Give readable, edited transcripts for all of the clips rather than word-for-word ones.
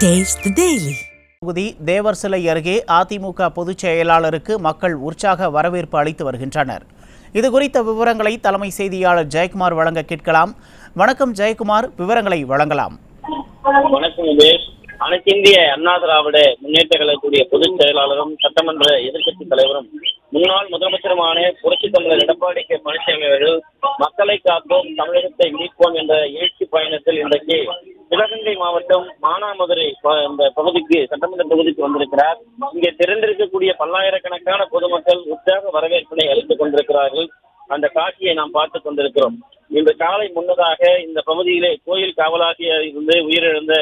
Taste the Daily. தொகுதி தேவர்சிலை அருகே அதிமுக பொதுச் செயலாளருக்கு மக்கள் உற்சாக வரவேற்பு அளித்து வருகின்றனர். இது குறித்த விவரங்களை தலைமை செய்தியாளர் ஜெயக்குமார் வழங்க கேட்கலாம். வணக்கம் ஜெயக்குமார், விவரங்களை வழங்கலாம். வணக்கம். அனைத்து இந்திய அண்ணா திராவிட முன்னேற்ற கழகத்துடைய பொதுச் செயலாளரும் சட்டமன்ற எதிர்க்கட்சி தலைவரும் முன்னாள் முதலமைச்சருமான புரட்சித் தமிழர் எடப்பாடி கே பழனிசாமி அவர்கள் மக்களை காப்போம் தமிழகத்தை மீட்போம் என்ற எழுச்சி பயணத்தில் இன்றைக்கு சிவகங்கை மாவட்டம் மானாமதுரை இந்த பகுதிக்கு சட்டமன்ற தொகுதிக்கு வந்திருக்கிறார். இங்கே திரண்டிருக்கக்கூடிய பல்லாயிரக்கணக்கான பொதுமக்கள் உற்சாக வரவேற்பினை அளித்துக் கொண்டிருக்கிறார்கள். அந்த காட்சியை நாம் பார்த்துக் கொண்டிருக்கிறோம். இன்று காலை முன்னதாக இந்த பகுதியிலே கோயில் காவலாக இருந்து உயிரிழந்த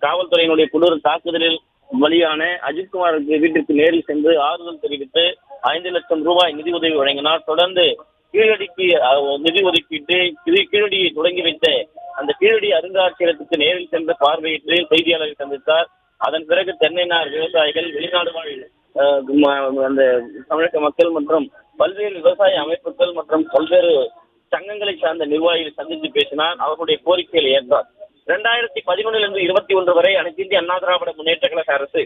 காவல்துறையினுடைய கொடூர தாக்குதலில் பலியான அஜித்குமார் வீட்டிற்கு நேரில் சென்று ஆறுதல் தெரிவித்து 5 லட்சம் ரூபாய் நிதி உதவி வழங்கினார். தொடர்ந்து கீழடிக்கு நிதி ஒதுக்கீட்டு கீழடியை தொடங்கி வைத்த அந்த கீழடி அருங்காட்சியகத்துக்கு நேரில் சென்று பார்வையிட்டு செய்தியாளரை சந்தித்தார். அதன் பிறகு தென்னைநார் விவசாயிகள், வெளிநாடு வாழ் அந்த தமிழக மக்கள் மற்றும் பல்வேறு விவசாய அமைப்புகள் மற்றும் பல்வேறு சங்கங்களை சார்ந்த நிர்வாகிகளை சந்தித்து பேசினார். அவர்களுடைய கோரிக்கைகளை ஏற்றார். 2011 21 வரை அனைத்து இந்திய அண்ணா திராவிட முன்னேற்ற கழக அரசு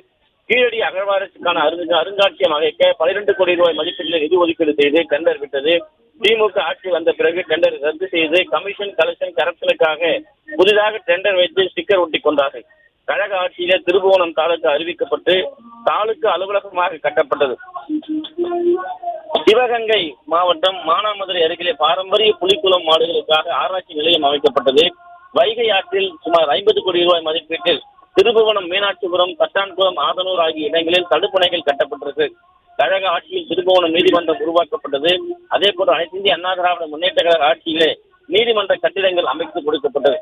கீழடி அகழ்வாராய்ச்சிக்கான அருங்காட்சியகம் அமைக்க 12 கோடி ரூபாய் மதிப்பீட்டில் நிதி ஒதுக்கீடு செய்து டெண்டர் விட்டது. திமுக ஆட்சி வந்த பிறகு டெண்டர் ரத்து செய்து கமிஷன் கலெக்ஷன் கரப்ஷனுக்காக புதிதாக டெண்டர் வைத்து ஸ்டிக்கர் ஒட்டி கொண்டார்கள். கழக ஆட்சியிலே திருபுவனம் தாலுகா அறிவிக்கப்பட்டு தாலுகா அலுவலகமாக கட்டப்பட்டது. சிவகங்கை மாவட்டம் மானாமதுரை அருகிலே பாரம்பரிய புலிக்குளம் மாடுகளுக்காக ஆராய்ச்சி நிலையம் அமைக்கப்பட்டது. வைகை ஆற்றில் சுமார் 50 கோடி ரூபாய் மதிப்பீட்டில் திருபுவனம், மீனாட்சிபுரம், தட்டான்குளம், ஆதனூர் ஆகிய இடங்களில் தடுப்பணைகள் கட்டப்பட்டிருக்கு. கழக ஆட்சியில் திருபுவனம் நீதிமன்றம் உருவாக்கப்பட்டது. அதே போன்று அனைத்து இந்திய அண்ணா திராவிட முன்னேற்ற கழக ஆட்சியிலே நீதிமன்ற கட்டிடங்கள் அமைத்து கொடுக்கப்பட்டது.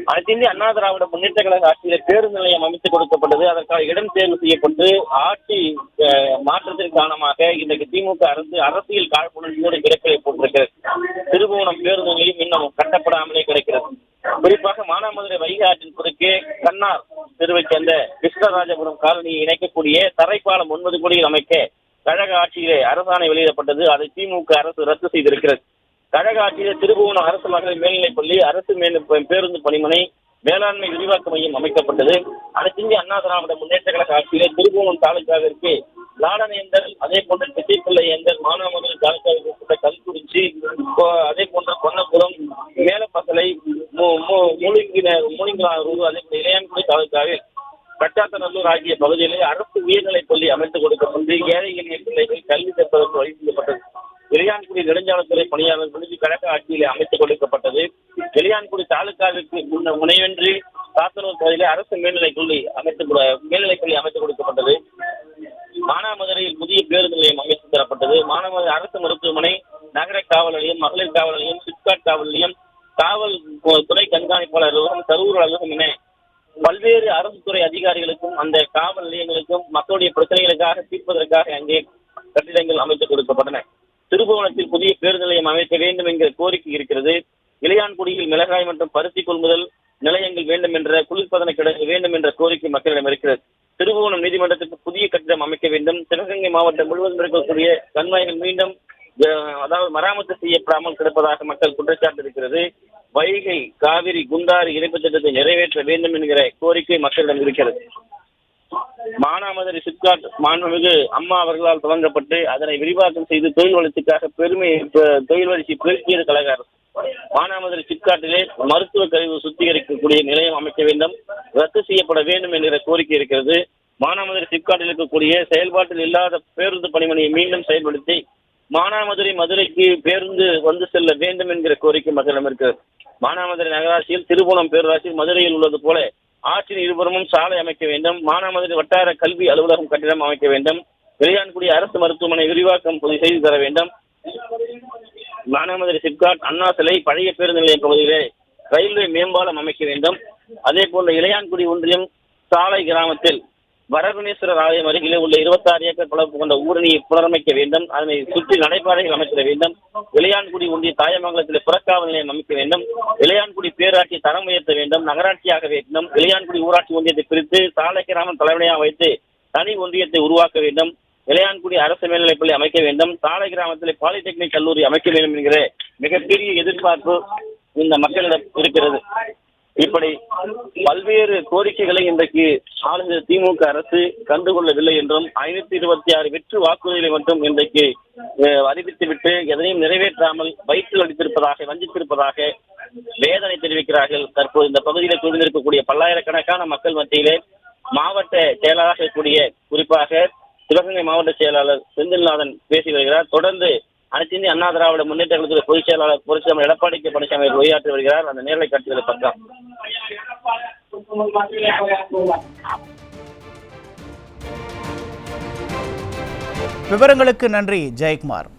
அனைத்து இந்திய அண்ணா திராவிட முன்னேற்ற கழக ஆட்சியிலே பேருந்து நிலையம் அமைத்துக் கொடுக்கப்பட்டது. அதற்கான இடம் தேர்வு செய்யப்பட்டு ஆட்சி மாற்றத்தின் காரணமாக இன்றைக்கு திமுக அரசியல் காழ்ப்புணர்ச்சியோடு கிடக்கலை போட்டிருக்கிறது. திருபுவனம் பேருந்து நிலையம் இன்னும் கட்டப்படாமலே கிடைக்கிறது. குறிப்பாக மானாமதுரை வைகை ஆற்றின் குறுக்கே கண்ணார் தெருவைச் சேர்ந்த கிருஷ்ணராஜபுரம் காலனியை இணைக்கக்கூடிய தரைப்பாலம் 9 கோடியில் அமைக்க கழக ஆட்சியிலே அரசாணை வெளியிடப்பட்டது. அதை திமுக அரசு ரத்து செய்திருக்கிறது. கழக ஆட்சியிலே திருபுவனம் அரசு மகளிர் மேல்நிலைப் பள்ளி, அரசு பேருந்து பணிமனை, வேளாண்மை விரிவாக்க மையம் அமைக்கப்பட்டது. அனைத்து இந்திய அண்ணா திராவிட முன்னேற்ற கழக ஆட்சியிலே திருபுவனம் தாலுகாவிற்கு லாடன் ஏந்தல், அதே போன்ற திசைப்பிள்ளை ஏந்தல், மானாமதுரை தாலுகாவிற்கு கல்குறிச்சி, அதே போன்ற பொன்னபுரம், மேலப்பசலை, மூலிங்கலாரூர், அதே போன்ற இளையான்குடி தாலுகாவில் கட்டாத்தநல்லூர் ஆகிய பகுதிகளில் அரசு உயர்நிலைப் பள்ளி அமைத்துக் கொடுக்கப்பட்டு ஏழை எளிய பிள்ளைகள் கல்வி கற்பதற்கு வழி செய்யப்பட்டது. வெளியான்குடி நெடுஞ்சாலைத்துறை பணியாளர் விடுதி கழக ஆட்சியிலே அமைத்துக் கொடுக்கப்பட்டது. வெளியான்குடி தாலுகாவிற்கு முனைவென்றி சாத்தனூர் பகுதியிலே அரசு மேல்நிலைப் பள்ளி அமைத்துக் கொடுக்கப்பட்டது. மானாமதுரையில் புதிய பேருந்து நிலையம் அமைத்து தரப்பட்டது. மானாமதுரை அரசு மருத்துவமனை, நகர காவல் நிலையம், மகளிர் காவல் நிலையம், சிப்காட் காவல் நிலையம், காவல் துறை கண்காணிப்பாளர் அலுவலகம், கரூர் அலுவலகம் என பல்வேறு அரசு துறை அதிகாரிகளுக்கும் அந்த காவல் நிலையங்களுக்கும் மக்களுடைய பிரச்சனைகளுக்காக தீர்ப்பதற்காக அங்கே கட்டிடங்கள் அமைத்துக் கொடுக்கப்பட்டன. திருபுவனத்தில் புதிய பேருந்து நிலையம் அமைக்க வேண்டும் என்கிற கோரிக்கை இருக்கிறது. இளையான்குடியில் மிளகாய் மற்றும் பருத்தி கொள்முதல் நிலையங்கள் வேண்டும் என்ற, குளிர்பதன கிடங்கு வேண்டும் என்ற கோரிக்கை மக்களிடம் இருக்கிறது. திருபுவனம் நீதிமன்றத்துக்கு புதிய கட்டிடம் அமைக்க வேண்டும். சிவகங்கை மாவட்டம் முழுவதும் இருக்கக்கூடிய கண்மாய்கள் மீண்டும் மராமத்து செய்யப்படாமல் கிடப்பதாக மக்கள் குற்றச்சாட்டு இருக்கிறது. வைகை, காவிரி, குண்டாறு இணைப்பு திட்டத்தை நிறைவேற்ற வேண்டும் என்கிற கோரிக்கை மக்களிடம் இருக்கிறது. மானாமதுரை சிப்காட் மாண்புமிகு அம்மா அவர்களால் துவங்கப்பட்டு அதனை விரிவாக்கம் செய்து தொழில் வளர்ச்சிக்காக தொழில் வளர்ச்சி பெருக்கியது கழக அரசு. மானாமதுரை சிப்காட்டிலே மருத்துவ கழிவு சுத்திகரிக்கக்கூடிய நிலையம் அமைக்க வேண்டும், ரத்து செய்யப்பட வேண்டும் என்கிற கோரிக்கை இருக்கிறது. மானாமதுரை சிப்காட்டில் இருக்கக்கூடிய செயல்பாட்டில் இல்லாத பேருந்து பணிமனையை மீண்டும் செயல்படுத்தி மானாமதுரை மதுரைக்கு பேருந்து வந்து செல்ல வேண்டும் என்கிற கோரிக்கை மக்களிடம் இருக்கிறது. மானாமதுரை நகராட்சியில், திருபுவனம் பேரூராட்சியில், மதுரையில் உள்ளது போல ஆற்றின் இருபுறமும் சாலை அமைக்க வேண்டும். மானாமதுரை வட்டார கல்வி அலுவலகம் கட்டிடம் அமைக்க வேண்டும். வெளியான்குடி அரசு மருத்துவமனை விரிவாக்கம் செய்து தர வேண்டும். மானாமதுரை சிப்காட், அண்ணா சிலை, பழைய பேருந்து நிலைய பகுதியிலே ரயில்வே மேம்பாலம் அமைக்க வேண்டும். அதே போன்ற இளையான்குடி ஒன்றியம் சாலை கிராமத்தில் வரகுணேஸ்வரர் ஆலயம் அருகிலே உள்ள 26 ஏக்கர் பரப்பு கொண்ட ஊரணியை புனரமைக்க வேண்டும். அதனை சுற்றி நடைபாதைகள் அமைத்திட வேண்டும். இளையான்குடி ஒன்றிய தாயமங்கலத்தில் புறக்காவல் நிலையம் அமைக்க வேண்டும். இளையான்குடி பேராட்சி தரம் உயர்த்த வேண்டும், நகராட்சியாக வேண்டும். இளையான்குடி ஊராட்சி ஒன்றியத்தை பிரித்து சாலை கிராமம் தலைமையாக வைத்து தனி ஒன்றியத்தை உருவாக்க வேண்டும். இளையான்குடி அரசு மேல்நிலைப்பள்ளி அமைக்க வேண்டும். சாலை கிராமத்தில் பாலிடெக்னிக் கல்லூரி அமைக்க வேண்டும் என்கிற மிகப்பெரிய எதிர்பார்ப்பு இந்த மக்களிடம் இருக்கிறது. இப்படி பல்வேறு கோரிக்கைகளை இன்றைக்கு ஆளுநர் திமுக அரசு கண்டுகொள்ளவில்லை என்றும் 526 வெற்று வாக்குறுதிகளை மட்டும் இன்றைக்கு அறிவித்துவிட்டு எதனையும் நிறைவேற்றாமல் வயிற்று அளித்திருப்பதாக வஞ்சித்திருப்பதாக வேதனை தெரிவிக்கிறார்கள். தற்போது இந்த பகுதியில் குழுந்திருக்கக்கூடிய பல்லாயிரக்கணக்கான மக்கள் மத்தியிலே மாவட்ட செயலாளராக இருக்கக்கூடிய குறிப்பாக சிவகங்கை மாவட்ட செயலாளர் செந்தில்நாதன் பேசி வருகிறார். தொடர்ந்து அனைத்து இந்திய அண்ணா திராவிட முன்னேற்ற கழகத்துடைய பொதுச் செயலாளர் புரட்சியாளர் எடப்பாடி கே பழனிசாமி உரையாற்றி வருகிறார். அந்த நேரலை காட்சிகளை பார்க்கலாம். விவரங்களுக்கு நன்றி ஜெயக்குமார்.